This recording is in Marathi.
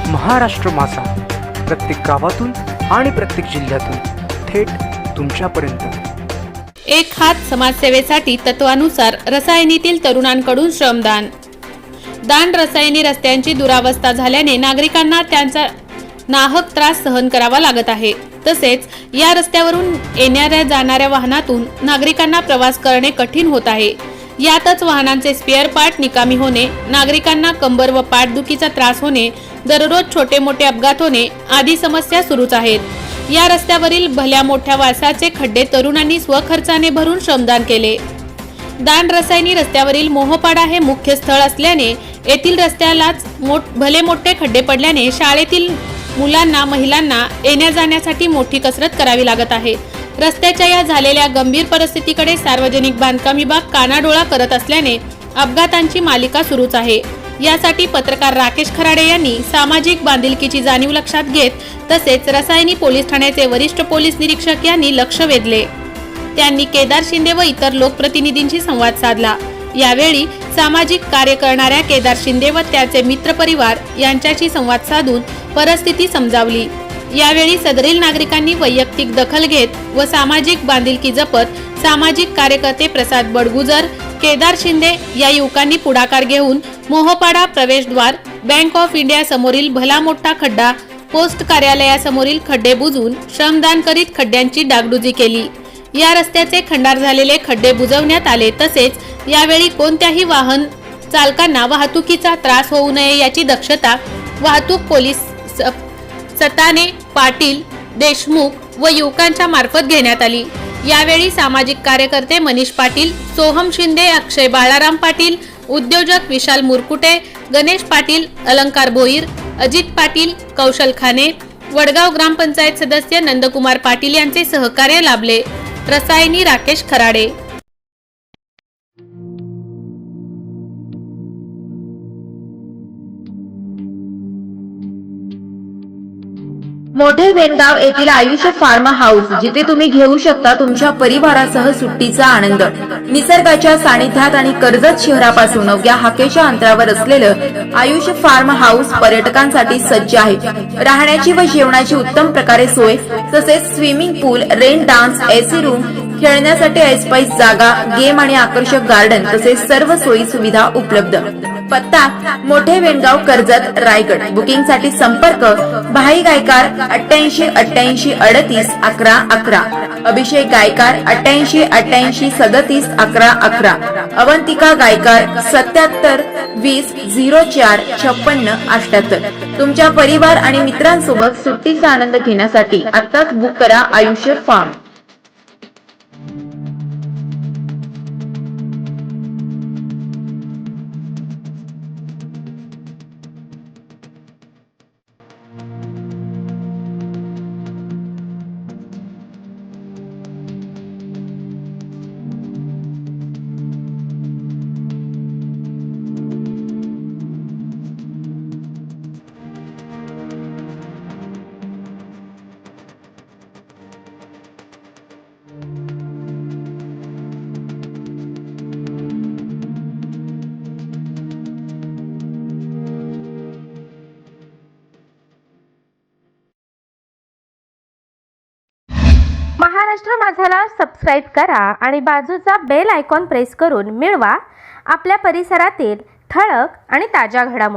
महाराष्ट्र माझा, प्रत्येक गावातून आणि प्रत्येक जिल्ह्यातून थेट तुमच्यापर्यंत। एक हात समाजसेवेसाठी तत्वानुसार रसायनीतील तरुणांकडून श्रमदान। दान रसायनी रस्त्यांची दुरावस्था झाल्याने नागरिकांना त्यांचा नाहक त्रास सहन करावा लागत आहे। तसेच या रस्त्यावरून येणाऱ्या जाणाऱ्या वाहनातून नागरिकांना प्रवास करणे कठीण होत आहे। यातच वाहनांचे स्पेअर पार्ट निकामी होणे, नागरिकांना कंबर व पाठदुखीचा त्रास होणे, दररोज छोटे मोठे अपघात होणे आदी समस्या सुरूच आहेत। या रस्त्यावरील भल्या मोठ्या वासाचे खड्डे तरुणांनी स्वखर्चाने भरून श्रमदान केले। दान रसायनी रस्त्यावरील मोहपाडा हे मुख्य स्थळ असल्याने येथील रस्त्यालाच भले मोठे खड्डे पडल्याने शाळेतील मुलांना महिलांना येण्या जाण्यासाठी मोठी कसरत करावी लागत आहे। रस्त्याच्या या झालेल्या गंभीर परिस्थितीकडे सार्वजनिक बांधकाम विभाग कानाडोळा करत असल्याने अपघातांची मालिका सुरूच आहे। यासाठी पत्रकार राकेश खराडे यांनी सामाजिक बांधिलकीची जाणीव लक्षात घेत तसेच रसायनी पोलीस ठाण्याचे वरिष्ठ पोलीस निरीक्षक यांनी लक्ष वेधले। त्यांनी केदार शिंदे व इतर लोकप्रतिनिधींशी संवाद साधला। यावेळी सामाजिक कार्य करणाऱ्या केदार शिंदे व त्याचे मित्रपरिवार यांच्याशी संवाद साधून परिस्थिती समजावली। यावेळी सदरील नागरिकांनी वैयक्तिक दखल घेत व सामाजिक बांधिलकी जपत सामाजिक कार्यकर्ते प्रसाद बडगुजर, केदार शिंदे या युवकांनी पुढाकार घेऊन मोहपाडा प्रवेशद्वार, बँक ऑफ इंडिया समोरील भला मोठा खड्डा, पोस्ट कार्यालयासमोरील खड्डे बुजवून श्रमदान करीत खड्ड्यांची डागडुजी केली। या रस्त्याचे खंडार झालेले खड्डे बुजवण्यात आले। तसेच यावेळी कोणत्याही वाहन चालकांना वाहतुकीचा त्रास होऊ नये याची दक्षता वाहतूक पोलीस सताने, पाटील, देशमुख व युवकांच्या मार्फत घेण्यात आली। यावेळी सामाजिक कार्यकर्ते मनीष पाटील, सोहम शिंदे, अक्षय बाळाराम पाटील, उद्योजक विशाल मुरकुटे, गणेश पाटील, अलंकार भोईर, अजित पाटील, कौशल खाने, वडगाव ग्रामपंचायत सदस्य नंदकुमार पाटील यांचे सहकार्य लाभले। रसायनी राकेश खराडे। मोठे वेणगाव येथील आयुष्य फार्म हाऊस, जिथे तुम्ही घेऊ शकता तुमच्या परिवारासह सुट्टीचा आनंद। निसर्गाच्या सानिध्यात आणि कर्जत शहरापासून अवघ्या हाकेच्या अंतरावर असलेलं आयुष्य फार्म हाऊस पर्यटकांसाठी सज्ज आहे। राहण्याची व जेवणाची उत्तम प्रकारे सोय, तसेच स्विमिंग पूल, रेन डान्स, एसी रूम, खेळण्यासाठी ऐसपैस जागा, गेम आणि आकर्षक गार्डन तसेच सर्व सोयी सुविधा उपलब्ध। पत्ता मोठे वेणगाव, कर्जत, रायगड। बुकिंग साठी संपर्क भाई गायकार 88 88 38 11 11, अभिषेक गायकार 88 88 37 11 11, अवंतिका गायकार 77 20 04 56 78। तुमच्या परिवार आणि मित्रांसोबत सुट्टीचा आनंद घेण्यासाठी आताच बुक करा आयुष्य फार्म। महाराष्ट्र माझाला सबस्क्राईब करा आणि बाजूचा बेल आयकॉन प्रेस करून मिळवा आपल्या परिसरातील ठळक आणि ताज्या घडामोडी।